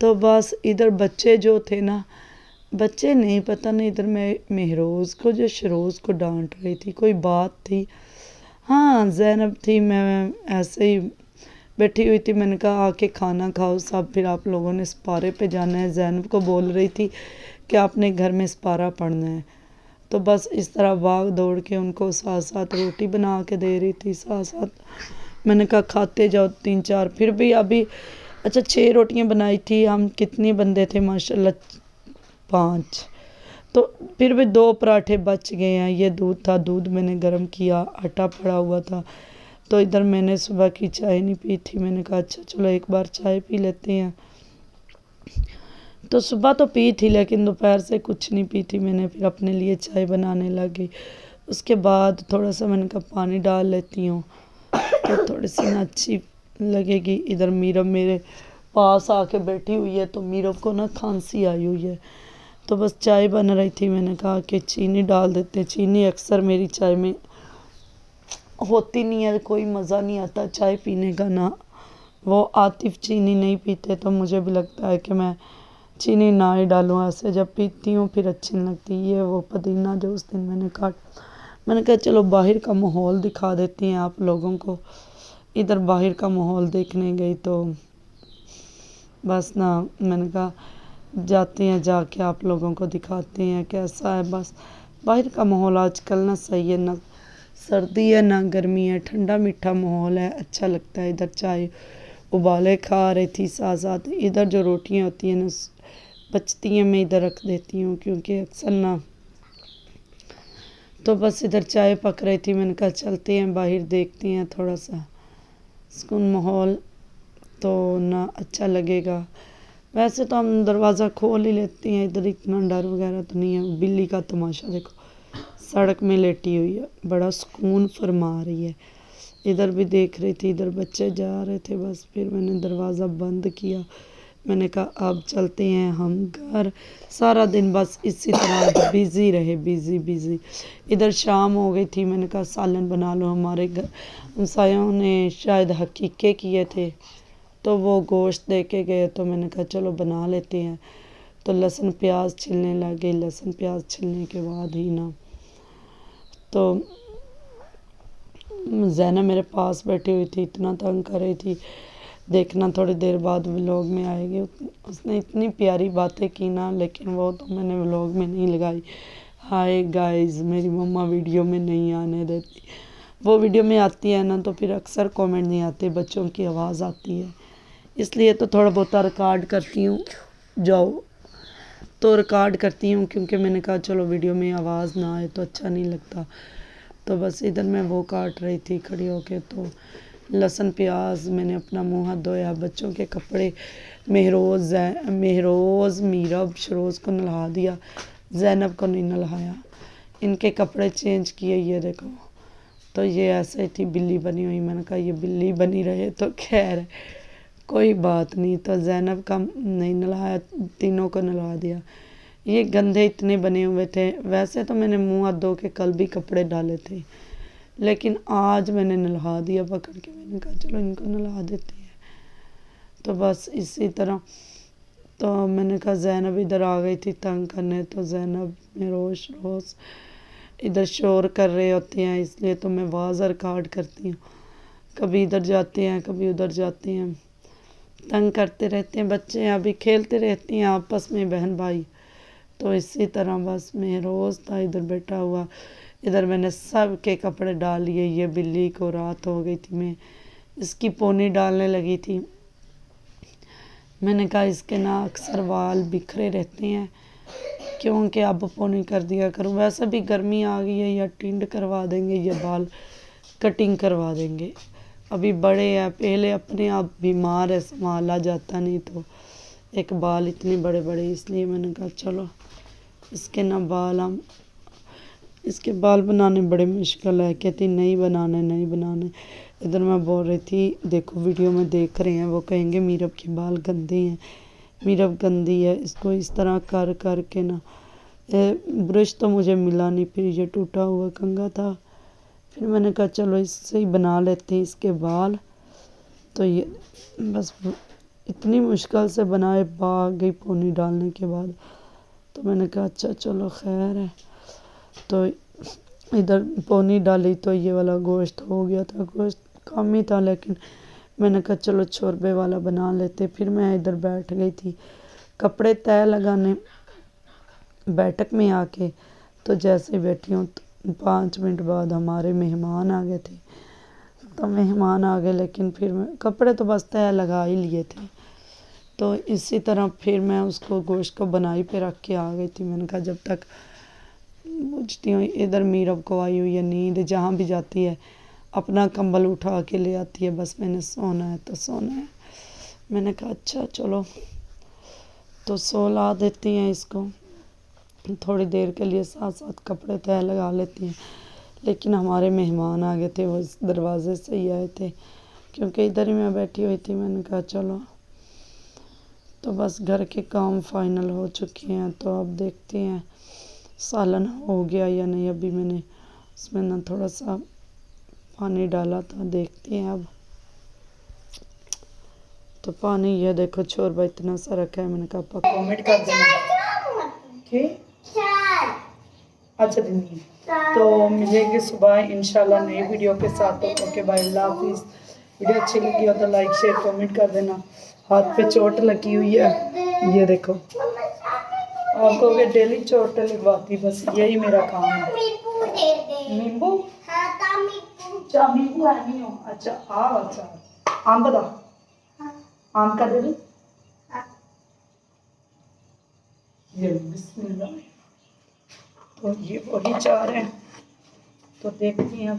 تو بس ادھر بچے جو تھے نا، بچے نہیں پتہ نہیں ادھر میں مہروز کو جو شروز کو ڈانٹ رہی تھی، کوئی بات تھی۔ ہاں زینب تھی، میں ایسے ہی بیٹھی ہوئی تھی، میں نے کہا آ کے کھانا کھاؤ سب، پھر آپ لوگوں نے سپارے پہ جانا ہے۔ زینب کو بول رہی تھی کہ آپ نے گھر میں سپارہ پڑھنا ہے، تو بس اس طرح بھاگ دوڑ کے ان کو ساتھ ساتھ روٹی بنا کے دے رہی تھی، ساتھ ساتھ میں نے کہا کھاتے جاؤ 3 4، پھر بھی ابھی اچھا 6 روٹیاں بنائی تھی، ہم کتنے بندے تھے ماشاء اللہ 5، تو پھر بھی 2 پراٹھے بچ گئے ہیں۔ یہ دودھ تھا، دودھ میں نے گرم کیا، آٹا پڑا ہوا تھا، تو ادھر میں نے صبح کی چائے نہیں پی تھی، میں نے کہا اچھا چلو ایک بار چائے پی لیتے ہیں۔ تو صبح تو پی تھی لیکن دوپہر سے کچھ نہیں پی تھی میں نے، پھر اپنے لیے چائے بنانے لگی۔ اس کے بعد تھوڑا سا میں نے کہا پانی ڈال لیتی ہوں تو تھوڑی سی نا اچھی لگے گی۔ ادھر میرب میرے پاس آ کے بیٹھی ہوئی ہے، تو میرب کو نا کھانسی آئی ہوئی ہے، تو بس چائے بن رہی تھی، میں نے کہا کہ چینی ڈال دیتے۔ چینی اکثر میری چائے میں ہوتی نہیں ہے، کوئی مزہ نہیں آتا چائے پینے کا نا، وہ عاطف چینی نہیں پیتے تو مجھے بھی لگتا ہے کہ میں چینی نہ ہی ڈالوں، ایسے جب پیتی ہوں پھر اچھی نہیں لگتی۔ یہ وہ پودینہ جو اس دن میں نے میں نے کہا چلو باہر کا ماحول دکھا دیتی ہیں آپ لوگوں کو۔ ادھر باہر کا ماحول دیکھنے گئی تو بس نا میں نے کہا جاتے ہیں، جا کے آپ لوگوں کو دکھاتے ہیں کیسا ہے۔ بس باہر کا ماحول آج کل نہ صحیح ہے، نہ سردی ہے نہ گرمی ہے، ٹھنڈا میٹھا ماحول ہے، اچھا لگتا ہے۔ ادھر چائے ابالے کھا رہی تھی، ساتھ ساتھ ادھر جو روٹیاں ہوتی ہیں نا بچتی ہیں میں ادھر رکھ دیتی ہوں کیونکہ اکثر نہ، تو بس ادھر چائے پک رہی تھی، میں نے کہا چلتے ہیں باہر دیکھتے ہیں تھوڑا سا سکون ماحول تو نہ اچھا لگے گا۔ ویسے تو ہم دروازہ کھول ہی لیتے ہیں، ادھر اتنا ڈر وغیرہ تو نہیں ہے۔ بلی کا تماشا دیکھو، سڑک میں لیٹی ہوئی ہے، بڑا سکون فرما رہی ہے۔ ادھر بھی دیکھ رہی تھی، ادھر بچے جا رہے تھے، بس پھر میں نے دروازہ بند کیا، میں نے کہا اب چلتے ہیں ہم گھر۔ سارا دن بس اسی طرح بیزی رہے، بیزی بیزی۔ ادھر شام ہو گئی تھی، میں نے کہا سالن بنا لو، ہمارے گھر ہمسایوں نے شاید حقیقے کیے تھے تو وہ گوشت دے کے گئے، تو میں نے کہا چلو بنا لیتے ہیں، تو لہسن پیاز چھلنے لگے۔ لہسن پیاز چھلنے کے بعد ہی نا تو زینب میرے پاس بیٹھی ہوئی تھی، اتنا تنگ کر رہی تھی، دیکھنا تھوڑی دیر بعد ولاگ میں آئے گی۔ اس نے اتنی پیاری باتیں کی نا، لیکن وہ تو میں نے ولاگ میں نہیں لگائی۔ ہائے گائز، میری مما ویڈیو میں نہیں آنے دیتی، وہ ویڈیو میں آتی ہے نا تو پھر اکثر کومنٹ نہیں آتے، بچوں کی آواز آتی ہے، اس لیے تو تھوڑا بہت ریکارڈ کرتی ہوں، جاؤ تو ریکارڈ کرتی ہوں کیونکہ میں نے کہا چلو ویڈیو میں آواز نہ آئے تو اچھا نہیں لگتا۔ تو بس ادھر میں وہ کاٹ رہی تھی کھڑی ہو کے، تو لہسن پیاز میں نے اپنا منہ ہاتھ دھویا، بچوں کے کپڑے مہروز میرب شروز کو نہلا دیا، زینب کو نہیں نہلایا، ان کے کپڑے چینج کیے۔ یہ دیکھو تو یہ ایسے ہی تھی بلی بنی ہوئی، میں نے کہا یہ بلی بنی رہے تو خیر ہے، کوئی بات نہیں۔ تو زینب کا نہیں نہلایا، تینوں کو نہلا دیا۔ یہ گندھے اتنے بنے ہوئے تھے، ویسے تو میں نے منہ ہاتھ دھو کے کل بھی کپڑے ڈالے تھے لیکن آج میں نے نہلا دیا پکڑ کے، میں نے کہا چلو ان کو نہلا دیتے ہیں۔ تو بس اسی طرح تو میں نے کہا زینب ادھر آ گئی تھی تنگ کرنے، تو زینب میں روز ادھر شور کر رہے ہوتے ہیں، اس لیے تو میں آواز ریکارڈ کرتی ہوں، کبھی ادھر جاتے ہیں کبھی ادھر جاتے ہیں، تنگ کرتے رہتے ہیں بچے، ابھی کھیلتے رہتے ہیں آپس میں بہن بھائی، تو اسی طرح بس میں روز تھا ادھر بیٹھا ہوا۔ ادھر میں نے سب کے کپڑے ڈال لیے، یہ بلی کو رات ہو گئی تھی، میں اس کی پونی ڈالنے لگی تھی، میں نے کہا اس کے نا اکثر وال بکھرے رہتے ہیں کیونکہ اب پونی کر دیا کروں، ویسے بھی گرمی آ گئی ہے، یا ٹینڈ کروا دیں گے، یہ بال کٹنگ کروا دیں گے، ابھی بڑے ہیں، پہلے اپنے آپ بیمار ہے سنبھالا جاتا نہیں، تو ایک بال اتنے بڑے بڑے، اس لیے میں نے کہا چلو اس کے نا اس کے بال بنانے بڑے مشکل ہے، کہتی نہیں بنانے نہیں بنانے۔ ادھر میں بول رہی تھی دیکھو ویڈیو میں دیکھ رہے ہیں، وہ کہیں گے میرب کے بال گندے ہیں، میرب گندی ہے، اس کو اس طرح کر کر کے نا برش تو مجھے ملا نہیں، پھر یہ ٹوٹا ہوا کنگھا تھا، پھر میں نے کہا چلو اس سے ہی بنا لیتے ہیں اس کے بال، تو یہ بس اتنی مشکل سے بنائے، بھاگ گئی پونی ڈالنے کے بعد. تو میں نے کہا اچھا چلو خیر ہے. تو ادھر پونی ڈالی تو یہ والا گوشت ہو گیا تھا. گوشت کم ہی تھا لیکن میں نے کہا چلو شوربے والا بنا لیتے. پھر میں ادھر بیٹھ گئی تھی کپڑے تہہ لگانے بیٹھک میں آ کے. تو جیسے بیٹھی ہوں 5 منٹ بعد ہمارے مہمان آ گئے تھے. تو مہمان آ گئے لیکن پھر میں کپڑے تو بس تہہ لگا ہی لیے تھے. تو اسی طرح پھر میں اس کو گوشت کو بنائی پہ رکھ کے آ گئی تھی. میں نے کہا جب تک پوچھتی ہوں ادھر میرب کو آئی ہوئی ہے نیند، جہاں بھی جاتی ہے اپنا کمبل اٹھا کے لے آتی ہے، بس میں نے سونا ہے تو سونا ہے. میں نے کہا اچھا چلو تو سولا دیتی ہیں اس کو، تھوڑی دیر کے لیے ساتھ ساتھ کپڑے تہہ لگا لیتی ہیں. لیکن ہمارے مہمان آ گئے تھے، وہ اس دروازے سے ہی آئے تھے کیونکہ ادھر ہی میں بیٹھی ہوئی تھی. میں نے کہا چلو تو بس گھر کے کام فائنل ہو چکے ہیں. تو اب دیکھتے ہیں سالن ہو گیا یا نہیں. ابھی میں نے اس میں نہ تھوڑا سا پانی ڈالا تھا، دیکھتے ہیں اب. تو پانی یہ دیکھو شوربہ اتنا سا رکھا ہے. میں نے کہا کامنٹ کر دینا ٹھیک. اچھا دینی تو ملیں گے صبح انشاءاللہ نئی ویڈیو کے ساتھ. اوکے بائے، اللہ حافظ. ویڈیو اچھی لگی ہو تو لائک شیئر کامنٹ کر دینا. ہاتھ پہ چوٹ لگی ہوئی ہے یہ دیکھو، آپ کو کہ ڈیلی چوٹ لگواتی، بس یہی میرا کام ہے. نیمبو اچھا نیمبو ہے نہیں ہو. اچھا اچھا آم بتا آم کا دے دوں. یہ بسم اللہ. تو یہ وہی چار ہیں تو دیکھتی ہیں اب